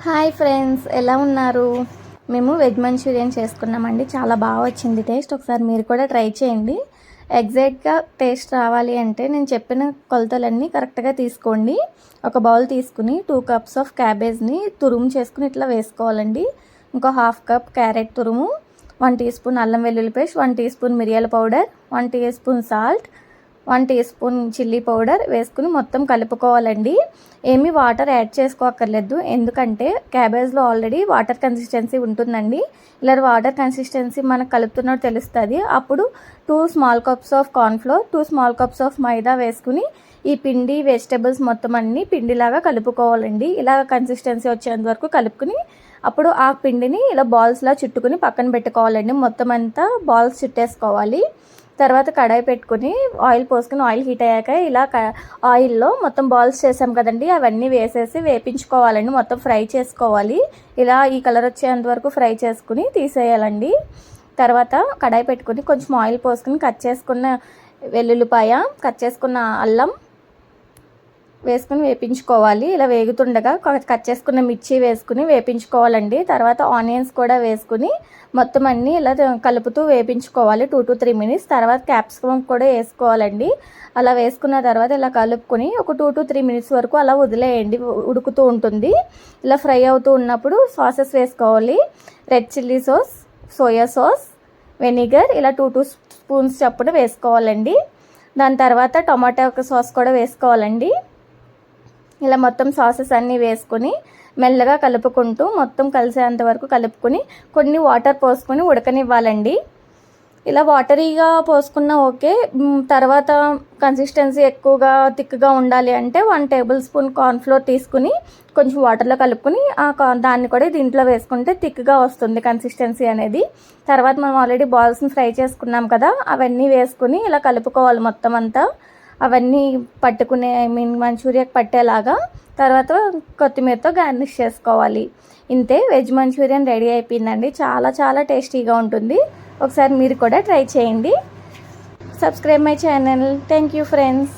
Hi friends, ఎలా ఉన్నారు? మేము వెజ్ మంచూరియన్ చేసుకున్నామండి. చాలా బాగా వచ్చింది టేస్ట్. ఒకసారి మీరు కూడా ట్రై చేయండి. ఎగ్జాక్ట్గా టేస్ట్ రావాలి అంటే నేను చెప్పిన కొలతలన్నీ కరెక్ట్గా తీసుకోండి. ఒక బౌల్ తీసుకుని 2 కప్స్ ఆఫ్ క్యాబేజ్ని తురుము చేసుకుని ఇట్లా వేసుకోవాలండి. ఇంకో హాఫ్ కప్ క్యారెట్ తురుము, 1 టీ స్పూన్ అల్లం వెల్లుల్లి పేస్ట్, 1 టీ స్పూన్ మిరియాల powder, 1 teaspoon salt, 1 teaspoon chilli powder వేసుకుని మొత్తం కలుపుకోవాలండి. ఏమీ వాటర్ యాడ్ చేసుకోక్కర్లేదు, ఎందుకంటే క్యాబేజ్లో ఆల్రెడీ వాటర్ కన్సిస్టెన్సీ ఉంటుందండి. ఇలా వాటర్ కన్సిస్టెన్సీ మనకు కలుపుతున్నట్టు తెలుస్తుంది. అప్పుడు 2 small cups of cornflour, 2 small cups of maida వేసుకుని ఈ పిండి వెజిటబుల్స్ మొత్తం అన్నీ పిండిలాగా కలుపుకోవాలండి. ఇలా కన్సిస్టెన్సీ వచ్చేంత వరకు కలుపుకుని అప్పుడు ఆ పిండిని ఇలా బాల్స్లా చుట్టుకుని పక్కన పెట్టుకోవాలండి. మొత్తం అంతా బాల్స్ చుట్టేసుకోవాలి. తర్వాత కడాయి పెట్టుకుని ఆయిల్ పోసుకుని ఆయిల్ హీట్ అయ్యాక ఇలా ఆయిల్లో మొత్తం బాల్స్ చేసాం కదండి, అవన్నీ వేసేసి వేపించుకోవాలండి. మొత్తం ఫ్రై చేసుకోవాలి. ఇలా ఈ కలర్ వచ్చేంత వరకు ఫ్రై చేసుకుని తీసేయాలండి. తర్వాత కడాయి పెట్టుకుని కొంచెం ఆయిల్ పోసుకుని కట్ చేసుకున్న వెల్లుల్లిపాయ, కట్ చేసుకున్న అల్లం వేసుకుని వేపించుకోవాలి. ఇలా వేగుతుండగా కట్ చేసుకున్న మిర్చి వేసుకుని వేపించుకోవాలండి. తర్వాత ఆనియన్స్ కూడా వేసుకుని మొత్తం అన్నీ ఇలా కలుపుతూ వేపించుకోవాలి 2 to 3 మినిట్స్. తర్వాత క్యాప్సికమ్ కూడా వేసుకోవాలండి. అలా వేసుకున్న తర్వాత ఇలా కలుపుకొని ఒక 2 to 3 మినిట్స్ వరకు అలా వదిలేయండి, ఉడుకుతూ ఉంటుంది. ఇలా ఫ్రై అవుతూ ఉన్నప్పుడు సాసెస్ వేసుకోవాలి. Red chilli sauce, soya sauce, vinegar ఇలా 2 స్పూన్స్ చప్పున వేసుకోవాలండి. దాని తర్వాత టమాటో సాస్ కూడా వేసుకోవాలండి. ఇలా మొత్తం సాసెస్ అన్నీ వేసుకొని మెల్లగా కలుపుకుంటూ మొత్తం కలిసేంత వరకు కలుపుకొని కొన్ని వాటర్ పోసుకొని ఉడకనివ్వాలండి. ఇలా వాటరీగా పోసుకున్నా ఓకే. తర్వాత కన్సిస్టెన్సీ ఎక్కువగా థిక్గా ఉండాలి అంటే 1 టేబుల్ స్పూన్ కార్న్ఫ్లోర్ తీసుకుని కొంచెం వాటర్లో కలుపుకొని దాన్ని కూడా దీంట్లో వేసుకుంటే థిక్గా వస్తుంది కన్సిస్టెన్సీ అనేది. తర్వాత మనం ఆల్రెడీ బాల్స్ని ఫ్రై చేసుకున్నాం కదా, అవన్నీ వేసుకుని ఇలా కలుపుకోవాలి మొత్తం అంతా. అవన్నీ పట్టుకునే మంచూరియాకి పట్టేలాగా. తర్వాత కొత్తిమీరతో గార్నిష్ చేసుకోవాలి. ఇంతే, వెజ్ మంచూరియన్ రెడీ అయిపోయిందండి. చాలా చాలా టేస్టీగా ఉంటుంది. ఒకసారి మీరు కూడా ట్రై చేయండి. Subscribe my channel. Thank you friends.